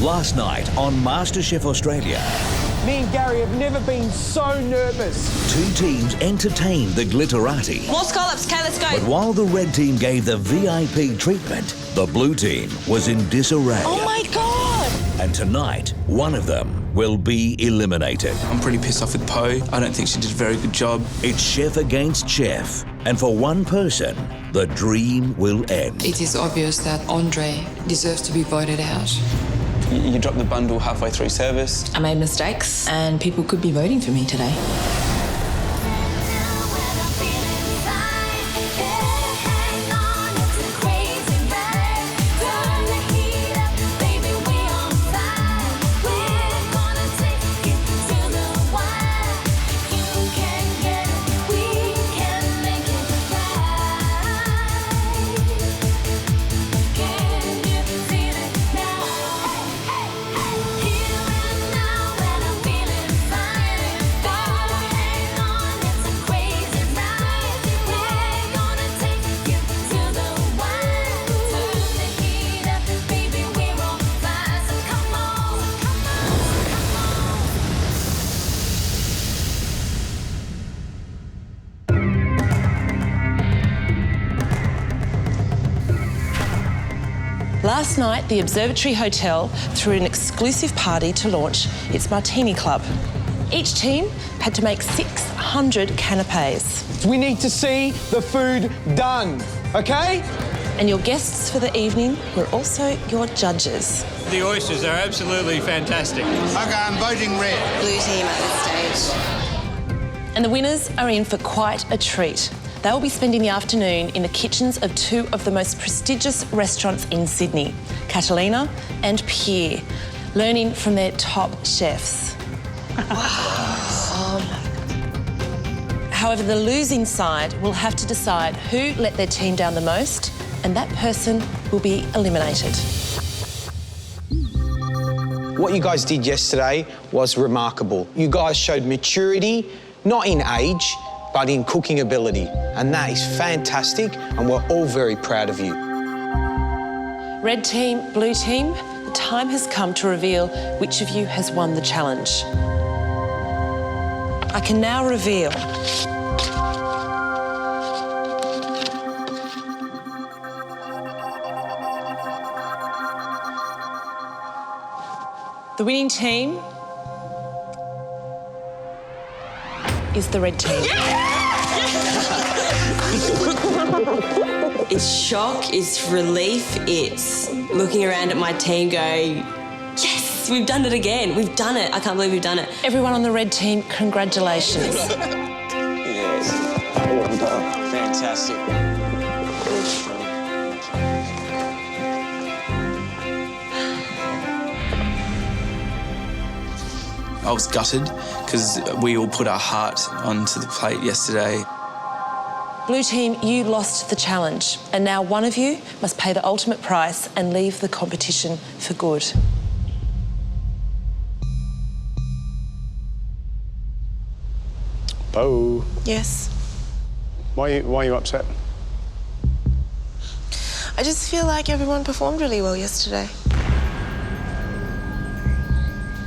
Last night on MasterChef Australia, Me and Gary have never been so nervous. two teams entertained the glitterati. More scallops, okay, let's go. But while the red team gave the VIP treatment, the blue team was in disarray. Oh my God! And tonight, one of them will be eliminated. I'm pretty pissed off with Poe. I don't think she did a very good job. It's chef against chef. And for one person, the dream will end. It is obvious that Andre deserves to be voted out. You dropped the bundle halfway through service. I made mistakes and people could be voting for me today. Last night, the Observatory Hotel threw an exclusive party to launch its Martini Club. Each team had to make 600 canapés. We need to see the food done, okay? And your guests for the evening were also your judges. The oysters are absolutely fantastic. Okay, I'm voting red. Blue team at this stage. And the winners are in for quite a treat. They will be spending the afternoon in the kitchens of two of the most prestigious restaurants in Sydney, Catalina and Pierre, learning from their top chefs. However, the losing side will have to decide who let their team down the most, and that person will be eliminated. What you guys did yesterday was remarkable. You guys showed maturity, not in age, but in cooking ability. And that is fantastic, and we're all very proud of you. Red team, blue team, the time has come to reveal which of you has won the challenge. I can now reveal the winning team is the red team. It's shock, it's relief, it's looking around at my team go, yes, we've done it again. We've done it. I can't believe we've done it. Everyone on the red team, congratulations. Yes. Well done. Fantastic. I was gutted because we all put our heart onto the plate yesterday. Blue team, you lost the challenge, and now one of you must pay the ultimate price and leave the competition for good. Bo. Yes. Why are you upset? I just feel like everyone performed really well yesterday.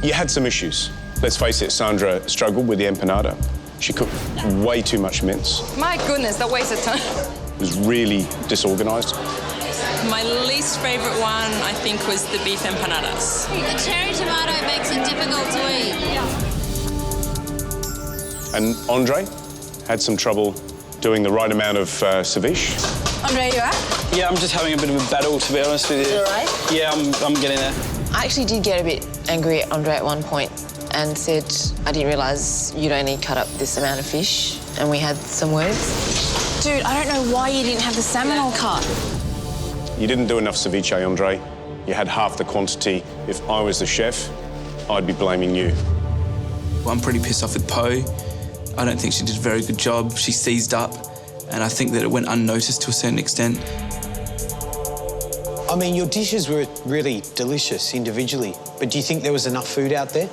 You had some issues. Let's face it, Sandra struggled with the empanada. She cooked way too much mince. My goodness, that wasted time. It was really disorganised. My least favourite one, I think, was the beef empanadas. The cherry tomato makes it difficult to eat. And Andre had some trouble doing the right amount of ceviche. Andre, you up? Yeah, I'm just having a bit of a battle, to be honest with you. You all right? Yeah, I'm getting there. I actually did get a bit angry at Andre at one point and said, I didn't realise you'd only cut up this amount of fish, and we had some words. Dude, I don't know why you didn't have the salmon all cut. You didn't do enough ceviche, Andre. You had half the quantity. If I was the chef, I'd be blaming you. I'm pretty pissed off with Poe. I don't think she did a very good job. She seized up, and I think that it went unnoticed to a certain extent. I mean, your dishes were really delicious individually, but do you think there was enough food out there?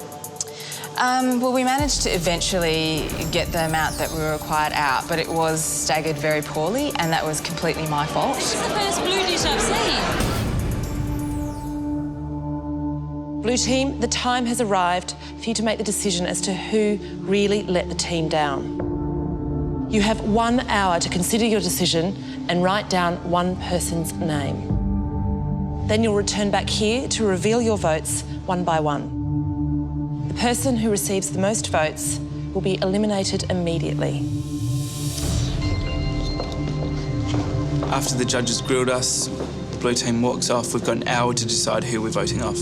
Well, we managed to eventually get the amount that we were required out, but it was staggered very poorly, and that was completely my fault. This is the first blue dish I've seen. Blue team, the time has arrived for you to make the decision as to who really let the team down. You have 1 hour to consider your decision and write down one person's name. Then you'll return back here to reveal your votes one by one. The person who receives the most votes will be eliminated immediately. After the judges grilled us, the blue team walks off. We've got an hour to decide who we're voting off.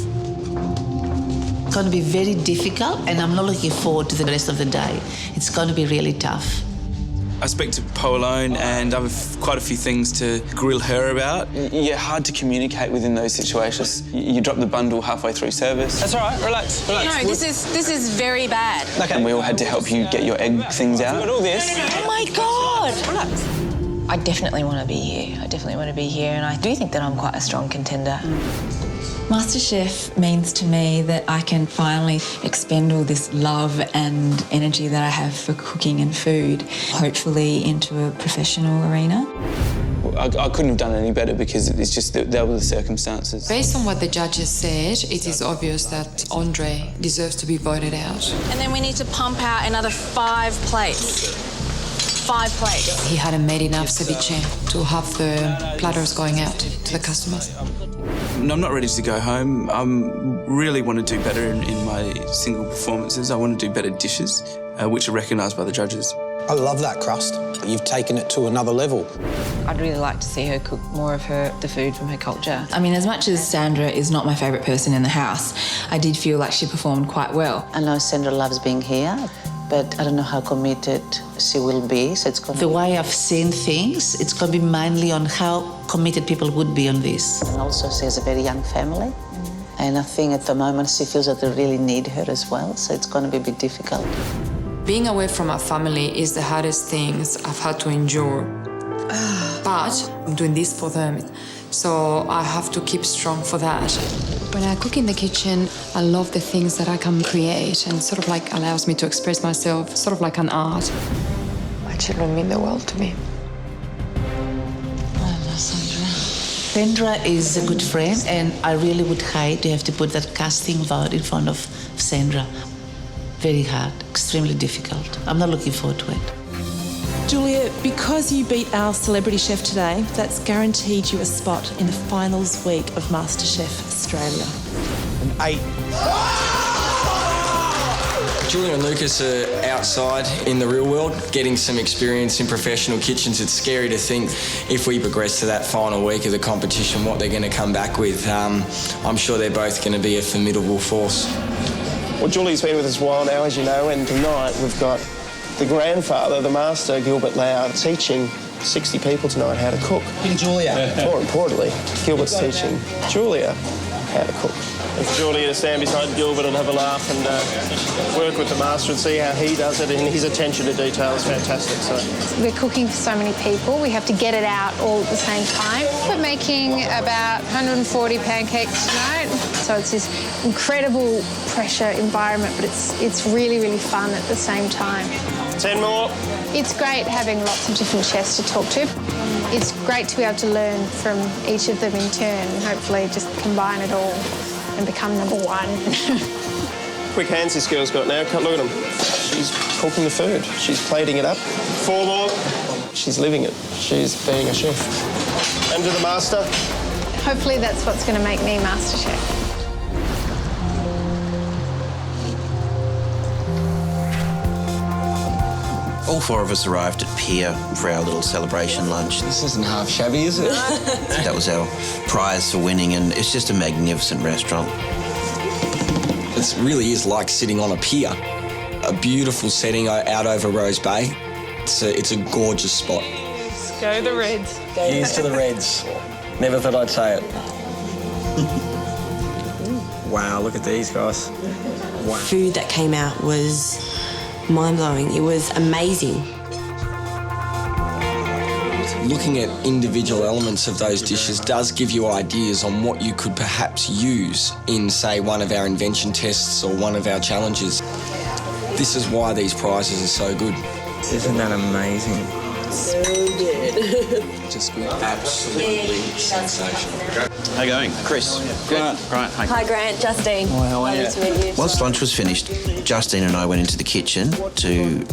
It's going to be very difficult, and I'm not looking forward to the rest of the day. It's going to be really tough. I speak to Po alone, and I have quite a few things to grill her about. Yeah, hard to communicate within those situations. You drop the bundle halfway through service. That's all right, relax. No, this is very bad. Okay. And we all had to help you get your egg things out. Look at all this. Oh my God! Relax. I definitely want to be here. I definitely want to be here, and I do think that I'm quite a strong contender. MasterChef means to me that I can finally expend all this love and energy that I have for cooking and food, hopefully into a professional arena. I couldn't have done any better because it's just that were the circumstances. Based on what the judges said, it is obvious that Andre deserves to be voted out. And then we need to pump out another 5 plates. 5 plates. He hadn't made enough ceviche to have the platters going out to the customers. I'm not ready to go home. I really want to do better in my single performances. I want to do better dishes, which are recognised by the judges. I love that crust. You've taken it to another level. I'd really like to see her cook more of the food from her culture. I mean, as much as Sandra is not my favourite person in the house, I did feel like she performed quite well. I know Sandra loves being here, but I don't know how committed she will be, so it's going to The way I've seen things, it's going to be mainly on how committed people would be on this. And also, she has a very young family, and I think at the moment she feels that they really need her as well, so it's going to be a bit difficult. Being away from my family is the hardest things I've had to endure. But I'm doing this for them, so I have to keep strong for that. When I cook in the kitchen, I love the things that I can create and sort of like allows me to express myself, sort of like an art. My children mean the world to me. I love Sandra. Sandra is a good friend, and I really would hate to have to put that casting vote in front of Sandra. Very hard, extremely difficult. I'm not looking forward to it. Julia, because you beat our celebrity chef today, that's guaranteed you a spot in the finals week of MasterChef Australia. An 8. Julia and Lucas are outside in the real world, getting some experience in professional kitchens. It's scary to think if we progress to that final week of the competition, what they're going to come back with. I'm sure they're both going to be a formidable force. Well, Julie's been with us a while now, as you know, and tonight we've got the grandfather, the master, Gilbert Loud, teaching 60 people tonight how to cook. In Julia. More importantly, Gilbert's teaching Julia how to cook. It's Julia to stand beside Gilbert and have a laugh and work with the master and see how he does it, and his attention to detail is fantastic. So we're cooking for so many people, we have to get it out all at the same time. We're making about 140 pancakes tonight, so it's this incredible pressure environment, but it's really, really fun at the same time. 10 more. It's great having lots of different chefs to talk to. It's great to be able to learn from each of them in turn and hopefully just combine it all and become number one. Quick hands this girl's got now. Look at them. She's cooking the food. She's plating it up. 4 more. She's living it. She's being a chef. And to the master. Hopefully that's what's going to make me MasterChef. All 4 of us arrived at Pier for our little celebration lunch. This isn't half shabby, is it? That was our prize for winning, and it's just a magnificent restaurant. It really is like sitting on a pier. A beautiful setting out over Rose Bay. It's a gorgeous spot. Go the Reds. Here's to the Reds. Never thought I'd say it. Wow, look at these guys. Wow. Food that came out was mind-blowing. It was amazing. Looking at individual elements of those dishes does give you ideas on what you could perhaps use in, say, one of our invention tests or one of our challenges. This is why these prizes are so good. Isn't that amazing? So good. Just good. Absolutely sensational. How you going? Chris. Good. Grant. Hi, Grant. Justine. Oh, how are you? Nice to meet you. Once lunch was finished, Justine and I went into the kitchen to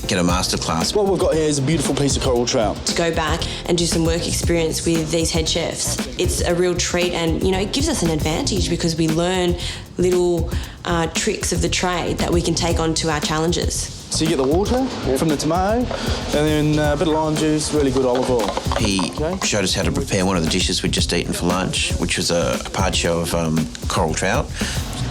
get a masterclass. What we've got here is a beautiful piece of coral trout. To go back and do some work experience with these head chefs. It's a real treat and, it gives us an advantage because we learn little tricks of the trade that we can take on to our challenges. So you get the water from the tomato and then a bit of lime juice, really good olive oil. He showed us how to prepare one of the dishes we'd just eaten for lunch, which was a carpaccio of coral trout.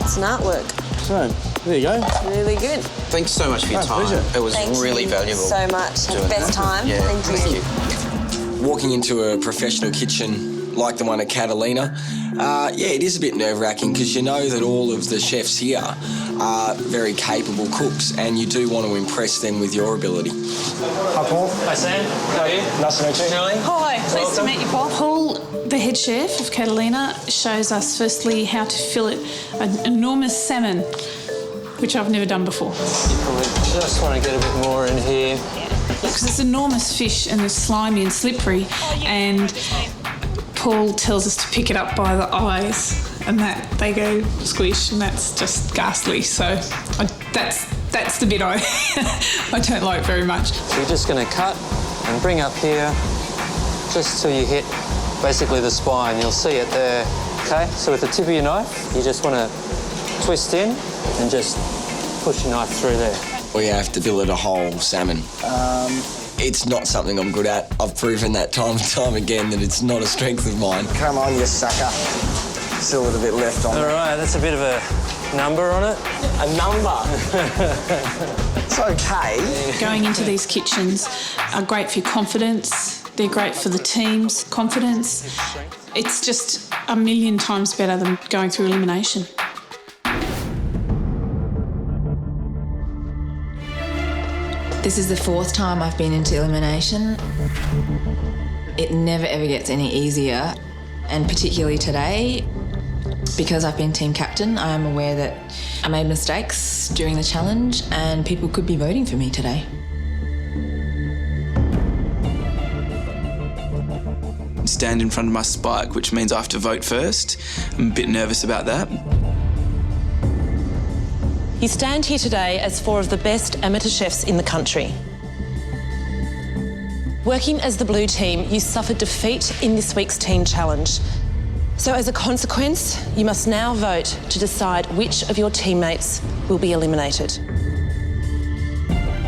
It's an artwork. So, there you go. It's really good. Thanks so much for your time. Pleasure. It was really Thank you valuable. so much. doing Best that. time. Yeah, Thank you. Walking into a professional kitchen like the one at Catalina, it is a bit nerve-wracking because you know that all of the chefs here are very capable cooks and you do want to impress them with your ability. Hi, Paul. Hi, Sam. How are you? Nice to meet you. Julie. Hi, pleased to meet you, Paul. Paul, the head chef of Catalina, shows us firstly how to fillet an enormous salmon, which I've never done before. You probably just want to get a bit more in here. Because it's enormous fish and it's slimy and slippery, and Paul tells us to pick it up by the eyes and that they go squish, and that's just ghastly. So that's the bit I don't like very much. So you're just going to cut and bring up here just till you hit basically the spine. You'll see it there. Okay, so with the tip of your knife, you just want to twist in and just push your knife through there. We have to fillet a whole salmon. It's not something I'm good at. I've proven that time and time again that it's not a strength of mine. Come on, you sucker. Still a little bit left on. All right, that's a bit of a number on it. A number? It's okay. Going into these kitchens are great for your confidence. They're great for the team's confidence. It's just a million times better than going through elimination. This is the 4th time I've been into elimination. It never ever gets any easier, and particularly today, because I've been team captain, I am aware that I made mistakes during the challenge and people could be voting for me today. Stand in front of my spike, which means I have to vote first. I'm a bit nervous about that. You stand here today as 4 of the best amateur chefs in the country. Working as the blue team, you suffered defeat in this week's team challenge. So as a consequence, you must now vote to decide which of your teammates will be eliminated.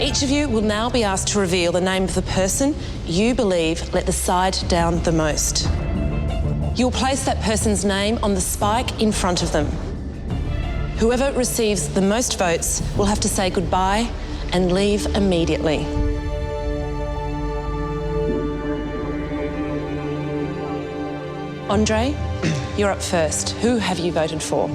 Each of you will now be asked to reveal the name of the person you believe let the side down the most. You'll place that person's name on the spike in front of them. Whoever receives the most votes will have to say goodbye and leave immediately. Andre, you're up first. Who have you voted for?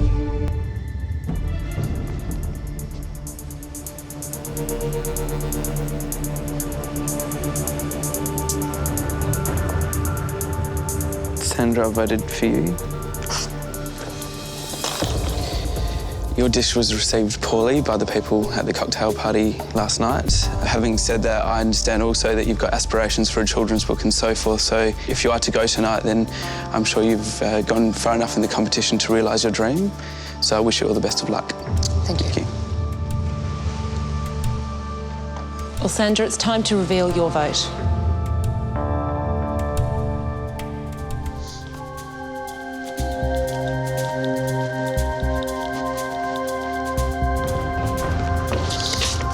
Sandra, I voted for you. Your dish was received poorly by the people at the cocktail party last night. Having said that, I understand also that you've got aspirations for a children's book and so forth, so if you are to go tonight, then I'm sure you've gone far enough in the competition to realise your dream. So I wish you all the best of luck. Thank you. Thank you. Well, Sandra, it's time to reveal your vote.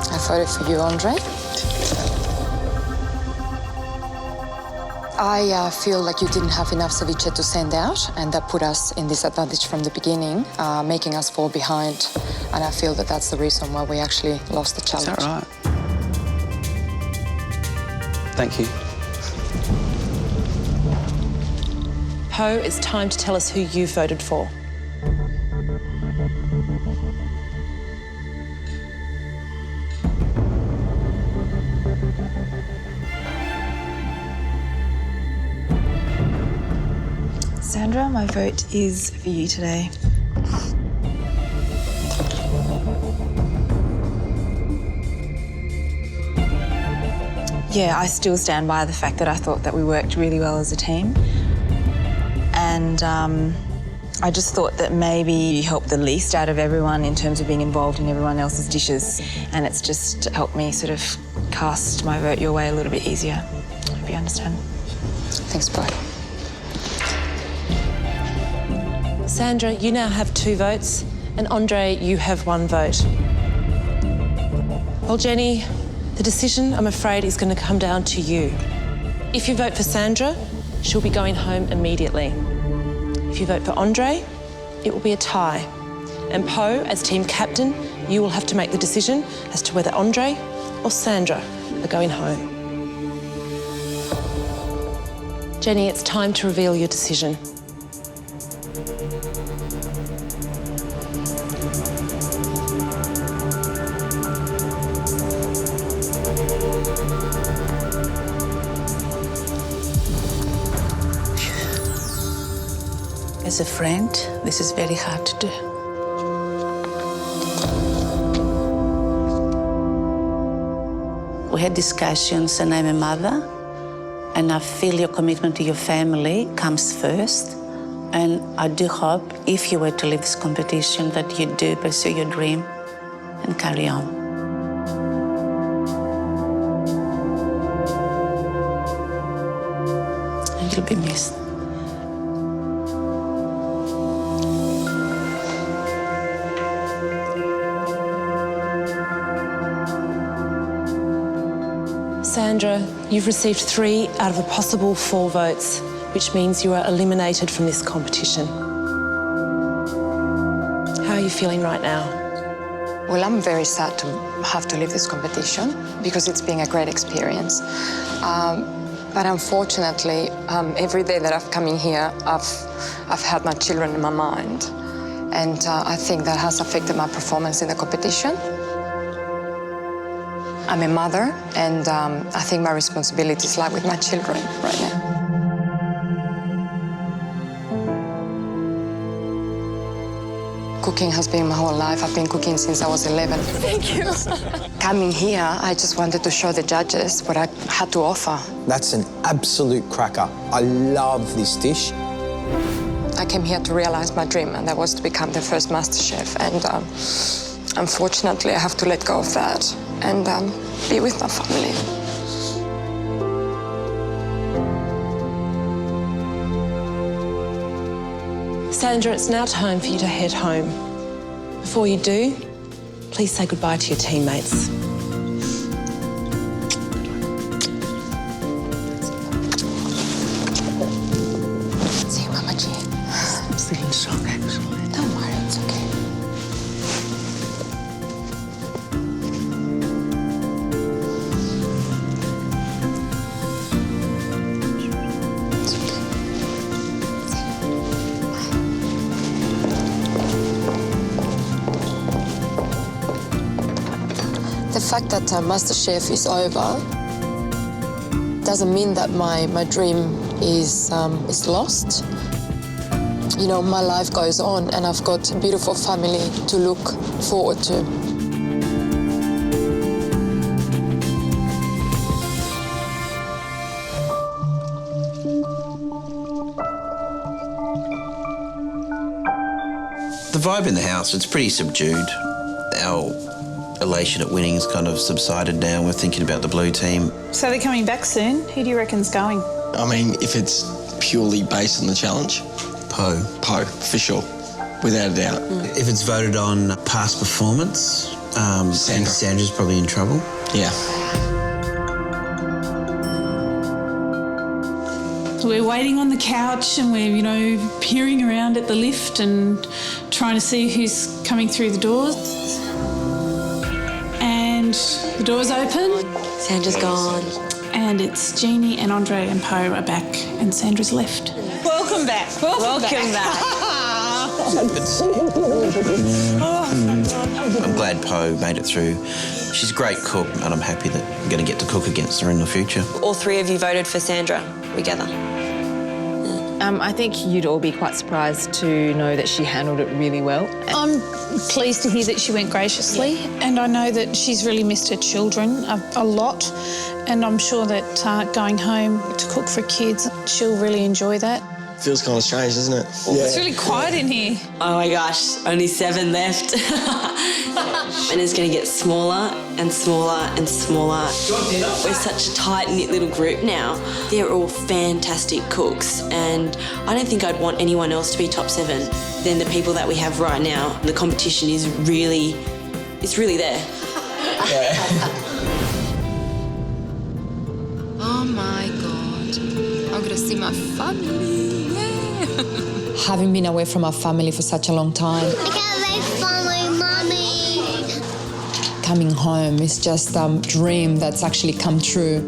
I voted for you, Andre. I feel like you didn't have enough ceviche to send out, and that put us in disadvantage from the beginning, making us fall behind. And I feel that that's the reason why we actually lost the challenge. Is that right? Thank you. Poe, it's time to tell us who you voted for. Sandra, my vote is for you today. Yeah, I still stand by the fact that I thought that we worked really well as a team. and I just thought that maybe you helped the least out of everyone in terms of being involved in everyone else's dishes, and it's just helped me sort of cast my vote your way a little bit easier. I hope you understand. Thanks, Bri. Sandra, you now have 2 votes, and Andre, you have 1 vote. Well, Jenny, the decision, I'm afraid, is going to come down to you. If you vote for Sandra, she'll be going home immediately. If you vote for Andre, it will be a tie. And Poe, as team captain, you will have to make the decision as to whether Andre or Sandra are going home. Jenny, it's time to reveal your decision. As a friend, this is very hard to do. We had discussions, and I'm a mother, and I feel your commitment to your family comes first. And I do hope, if you were to leave this competition, that you do pursue your dream and carry on. And you'll be missed. Sandra, you've received 3 out of a possible 4 votes, which means you are eliminated from this competition. How are you feeling right now? Well, I'm very sad to have to leave this competition because it's been a great experience. But unfortunately, every day that I've come in here, I've had my children in my mind. And I think that has affected my performance in the competition. I'm a mother, and I think my responsibilities lie with my children right now. Cooking has been my whole life. I've been cooking since I was 11. Thank you. Coming here, I just wanted to show the judges what I had to offer. That's an absolute cracker. I love this dish. I came here to realize my dream, and that was to become the first MasterChef. And unfortunately, I have to let go of that and be with my family. Sandra, it's now time for you to head home. Before you do, please say goodbye to your teammates. See you, Mama G. I'm still in shock, actually. Don't worry, it's okay. The fact that MasterChef is over doesn't mean that my dream is lost. You know, my life goes on, and I've got a beautiful family to look forward to. The vibe in the house, it's pretty subdued. Our elation at winning's kind of subsided now. We're thinking about the blue team. So they're coming back soon. Who do you reckon's going? I mean, if it's purely based on the challenge, Poe, for sure, without a doubt. If it's voted on past performance, Sandra's probably in trouble. Yeah. We're waiting on the couch and we're, peering around at the lift and trying to see who's coming through the doors. And the door's open. Sandra's gone. And it's Jeannie and Andre and Poe are back, and Sandra's left. Welcome back. Welcome back. I'm glad Poe made it through. She's a great cook, and I'm happy that I'm going to get to cook against her in the future. All 3 of you voted for Sandra together. I think you'd all be quite surprised to know that she handled it really well. I'm pleased to hear that she went graciously, and I know that she's really missed her children a lot, and I'm sure that going home to cook for kids, she'll really enjoy that. Feels kind of strange, doesn't it? It's really quiet in here. Oh my gosh, only 7 left. And it's going to get smaller and smaller and smaller. We're such a tight-knit little group now. They're all fantastic cooks, and I don't think I'd want anyone else to be top 7 than the people that we have right now. The competition is really, it's really there. Oh my God, I'm gonna see my family. Yeah. Having been away from our family for such a long time. Coming home is just a dream that's actually come true.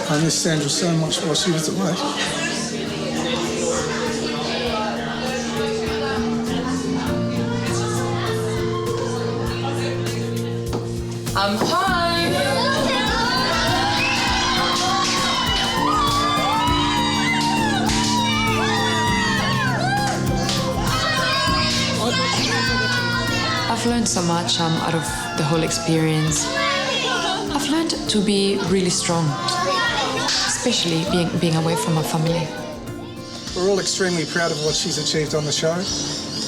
I miss Sandra so much while she was away. I'm home. I've learned so much out of the whole experience. I've learned to be really strong, especially being away from my family. We're all extremely proud of what she's achieved on the show,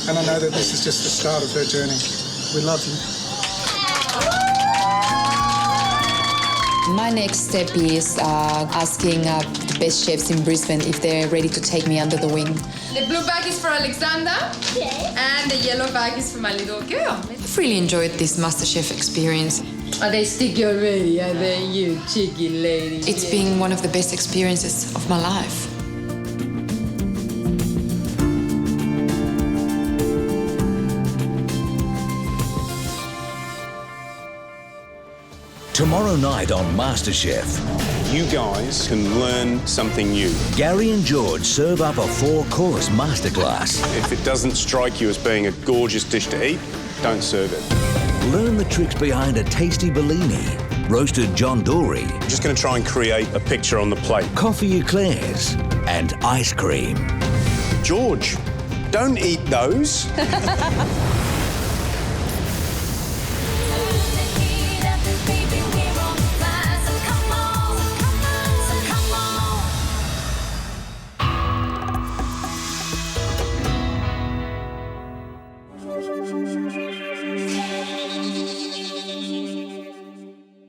and I know that this is just the start of her journey. We love you. My next step is asking the best chefs in Brisbane if they're ready to take me under the wing. The blue bag is for Alexander, and the yellow bag is for my little girl. I've really enjoyed this MasterChef experience. Are they sticky already? Are they, you cheeky lady? It's been one of the best experiences of my life. Tomorrow night on MasterChef. You guys can learn something new. Gary and George serve up a 4-course masterclass. If it doesn't strike you as being a gorgeous dish to eat, don't serve it. Learn the tricks behind a tasty Bellini, roasted John Dory. I'm just going to try and create a picture on the plate. Coffee eclairs and ice cream. George, don't eat those.